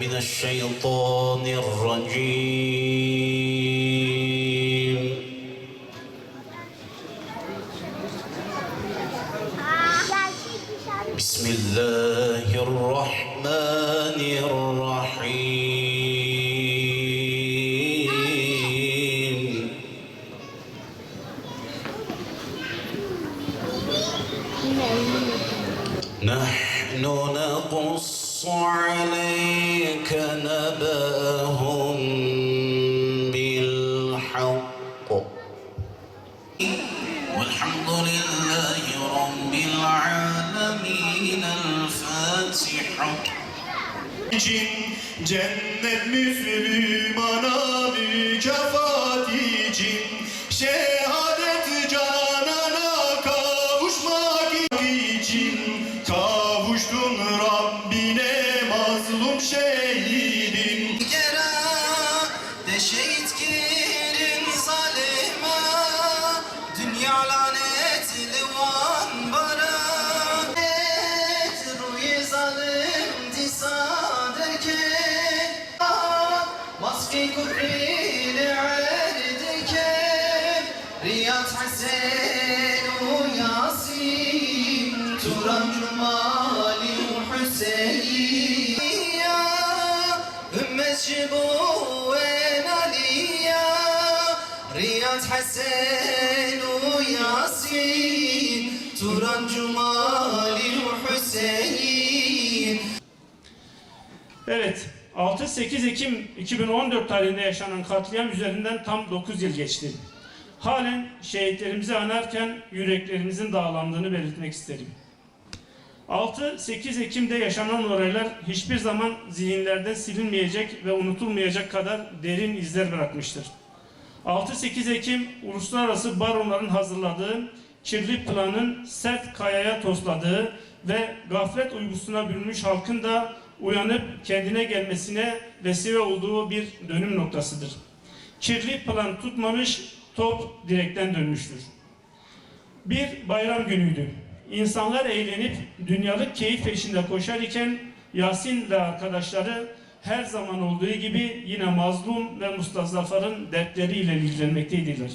من الشيطان الرجيم. بسم الله الرحمن الرحيم. نحن نقص عليك نبأهم بالحق والحمد لله رب العالمين. الفاتحة. Cennet Müslümana mükafat için, şehadet canana kavuşmak için, kavuştun Rabbine mazlum şehidin. Gera de şehit girin zalime, dünya lanetli van bara. Ruhi zalim disadeke, maske kubrili erdeke, Riyad Hasen u Yasin, Turan Cumali u Hüseyin. Ümmet Cibu en Aliya, Riyad Hasen u Yasin, Turan Cumali u Hüseyin. Evet, 6-8 Ekim 2014 tarihinde yaşanan katliam üzerinden tam 9 yıl geçti. Halen şehitlerimizi anarken yüreklerimizin dağlandığını belirtmek isterim. 6-8 Ekim'de yaşanan olaylar hiçbir zaman zihinlerden silinmeyecek ve unutulmayacak kadar derin izler bırakmıştır. 6-8 Ekim, uluslararası baronların hazırladığı kirli planın sert kayaya tosladığı ve gaflet uygusuna bürünmüş halkın da uyanıp kendine gelmesine vesile olduğu bir dönüm noktasıdır. Kirli plan tutmamış, top direkten dönmüştür. Bir bayram günüydü. İnsanlar eğlenip dünyalık keyif peşinde koşar iken Yasin ve arkadaşları her zaman olduğu gibi yine mazlum ve mustazzafaların dertleriyle ilgilenmekteydiler.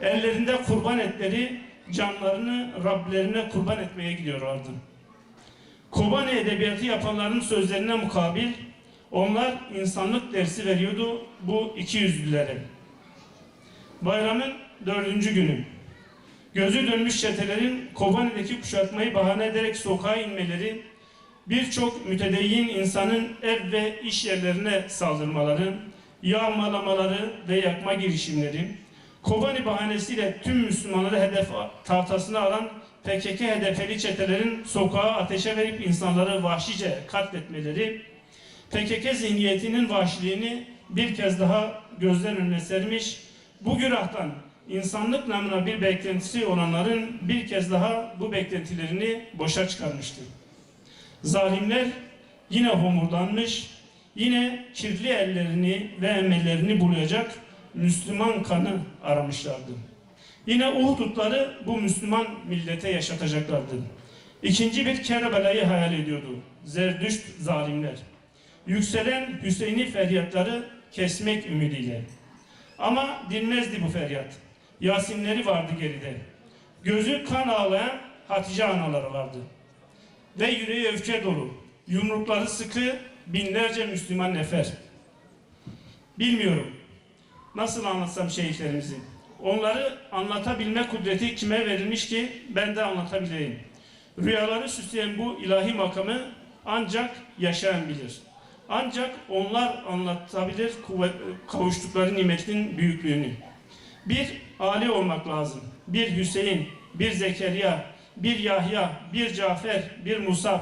Ellerinde kurban etleri, canlarını Rablerine kurban etmeye gidiyorlardı. Kobani edebiyatı yapanların sözlerine mukabil onlar insanlık dersi veriyordu bu ikiyüzlülere. Bayramın 4. günü. Gözü dönmüş çetelerin Kobani'deki kuşatmayı bahane ederek sokağa inmeleri, birçok mütedeyyin insanın ev ve iş yerlerine saldırmaları, yağmalamaları ve yakma girişimleri, Kobani bahanesiyle tüm Müslümanları hedef tahtasına alan PKK hedefeli çetelerin sokağa ateşe verip insanları vahşice katletmeleri, PKK zihniyetinin vahşiliğini bir kez daha gözler önüne sermiş, bu günahtan insanlık namına bir beklentisi olanların bir kez daha bu beklentilerini boşa çıkarmıştır. Zalimler yine homurdanmış, yine kirli ellerini ve emellerini bulayacak Müslüman kanı aramışlardı. Yine Uhud'ları bu Müslüman millete yaşatacaklardı. İkinci bir Kerbela'yı hayal ediyordu Zerdüşt zalimler. Yükselen Hüseyin'i feryatları kesmek ümidiyle. Ama dinmezdi bu feryat. Yasinleri vardı geride. Gözü kan ağlayan Hatice anaları vardı. Ve yüreği öfke dolu. Yumrukları sıkı binlerce Müslüman nefer. Bilmiyorum nasıl anlatsam şehitlerimizi. Onları anlatabilme kudreti kime verilmiş ki ben de anlatabileyim. Rüyaları süsleyen bu ilahi makamı ancak yaşayan bilir. Ancak onlar anlatabilir kavuştukları nimetin büyüklüğünü. Bir Ali olmak lazım. Bir Hüseyin, bir Zekeriya, bir Yahya, bir Cafer, bir Musab,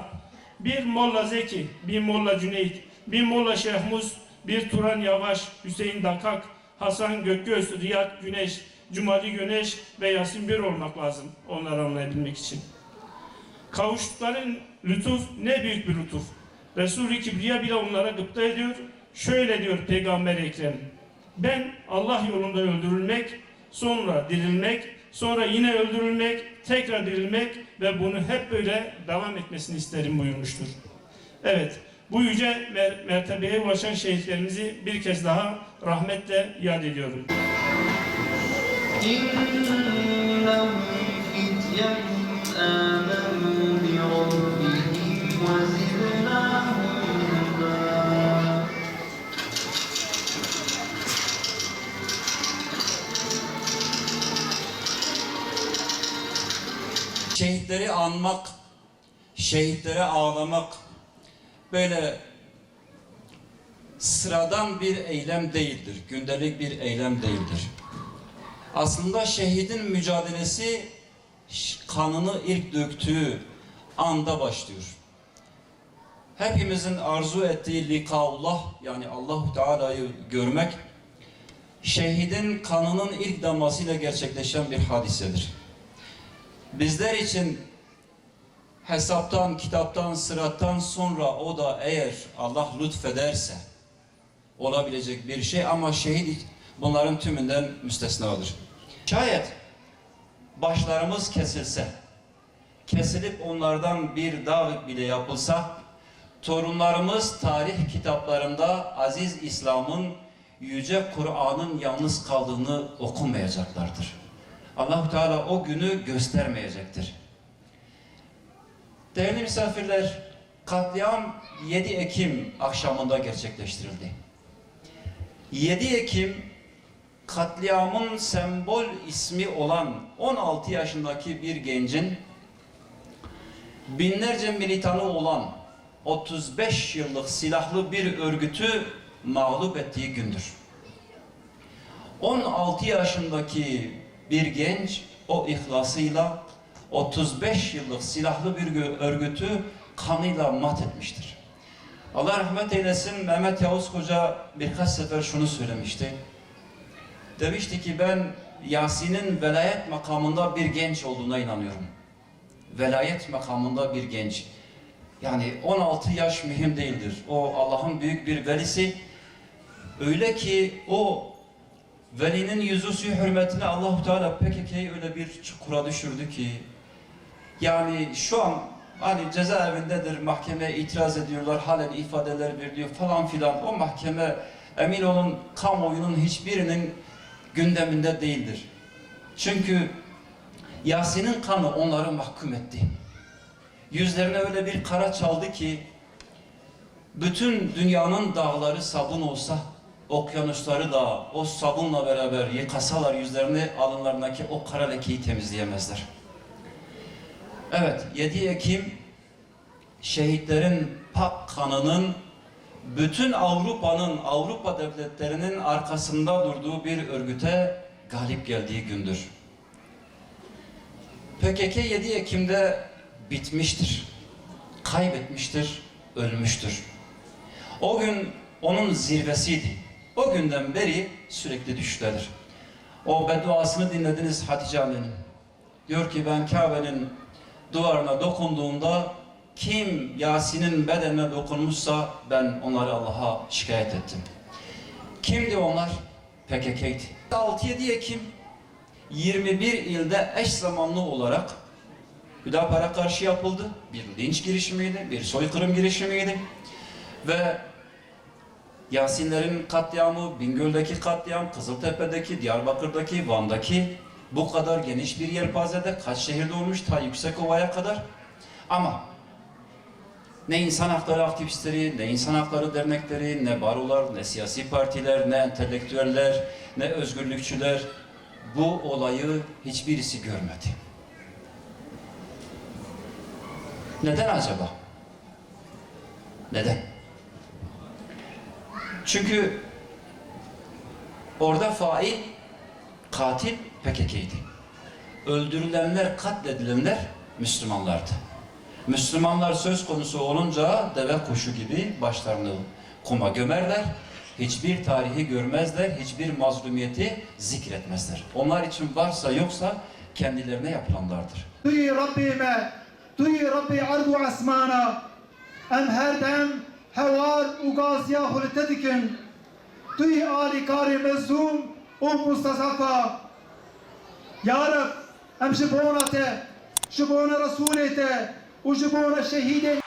bir Molla Zeki, bir Molla Cüneyt, bir Molla Şehmuz, bir Turan Yavaş, Hüseyin Dakak, Hasan Gökgöz, Riyad Güneş, Cumali Güneş ve Yasin Bir olmak lazım onları anlayabilmek için. Kavuştukları lütuf ne büyük bir lütuf. Resul-i Kibriya bile onlara gıpta ediyor. Şöyle diyor Peygamber Ekrem: ben Allah yolunda öldürülmek, sonra dirilmek, sonra yine öldürülmek, tekrar dirilmek ve bunu hep böyle devam etmesini isterim buyurmuştur. Evet, Bu yüce mertebeye ulaşan şehitlerimizi bir kez daha rahmetle yad ediyorum. إنهم فتية آمنوا بربهم وزدناهم هدى. Şehitleri anmak, şehitlere ağlamak böyle sıradan bir eylem değildir, gündelik bir eylem değildir. Aslında şehidin mücadelesi kanını ilk döktüğü anda başlıyor. Hepimizin arzu ettiği likaullah, yani Allah-u Teala'yı görmek, şehidin kanının ilk damlasıyla gerçekleşen bir hadisedir. Bizler için hesaptan, kitaptan, sırattan sonra o da eğer Allah lütfederse olabilecek bir şey, ama şehit bunların tümünden müstesnadır. Şayet başlarımız kesilse, kesilip onlardan bir dağ bile yapılsa, torunlarımız tarih kitaplarında aziz İslam'ın, yüce Kur'an'ın yalnız kaldığını okumayacaklardır. Allah-u Teala o günü göstermeyecektir. Değerli misafirler, katliam 7 Ekim akşamında gerçekleştirildi. 7 Ekim katliamın sembol ismi olan 16 yaşındaki bir gencin binlerce militanı olan 35 yıllık silahlı bir örgütü mağlup ettiği gündür. 16 yaşındaki bir genç o ihlasıyla 35 yıllık silahlı bir örgütü kanıyla mat etmiştir. Allah rahmet eylesin, Mehmet Yavuz Hoca birkaç sefer şunu söylemişti. Demişti ki ben Yasin'in velayet makamında bir genç olduğuna inanıyorum. Velayet makamında bir genç. Yani 16 yaş mühim değildir. O Allah'ın büyük bir velisi. Öyle ki o velinin yüzüsü hürmetine Allah-u Teala PKK'yı öyle bir çukura düşürdü ki, yani şu an hani cezaevindedir, mahkemeye itiraz ediyorlar, halen ifadeler veriliyor falan filan. O mahkeme, emin olun, kamuoyunun hiçbirinin gündeminde değildir. Çünkü Yasin'in kanı onları mahkum etti. Yüzlerine öyle bir kara çaldı ki, bütün dünyanın dağları sabun olsa, okyanusları da o sabunla beraber yıkasalar yüzlerini, alınlarındaki o kara lekeyi temizleyemezler. Evet, 7 Ekim şehitlerin pak kanının bütün Avrupa'nın, Avrupa devletlerinin arkasında durduğu bir örgüte galip geldiği gündür. PKK 7 Ekim'de bitmiştir, kaybetmiştir, ölmüştür. O gün onun zirvesiydi. O günden beri sürekli düşüştedir. O bedduasını dinlediniz Hatice annenin. Diyor ki ben Kabe'nin duvarına dokunduğumda kim Yasin'in bedenine dokunmuşsa ben onları Allah'a şikayet ettim. Kimdi onlar? PKK'ydi. 6-7 Ekim 21 ilde eş zamanlı olarak Hüdapar'a karşı yapıldı. Bir linç girişimiydi, bir soykırım girişimiydi. Ve Yasinlerin katliamı, Bingöl'deki katliam, Kızıltepe'deki, Diyarbakır'daki, Van'daki bu kadar geniş bir yelpazede kaç şehirde olmuş ta Yüksekova'ya kadar. Ama ne insan hakları aktivistleri, ne insan hakları dernekleri, ne barolar, ne siyasi partiler, ne entelektüeller, ne özgürlükçüler bu olayı hiçbirisi görmedi. Neden acaba? Neden? Çünkü orada fail, katil PKK'ydi. Öldürülenler, katledilenler Müslümanlardı. Müslümanlar söz konusu olunca deve kuşu gibi başlarını kuma gömerler. Hiçbir tarihi görmezler, hiçbir mazlumiyeti zikretmezler. Onlar için varsa yoksa kendilerine yapılanlardır. Duy Rabbime, duy Rabbi ardu asmana, em her dem hevar ugaziya hultedikin, duy ali kari mezlum o mustasafa. Ya Rab, em jibonate, jibona rasulete, u jibona şehide.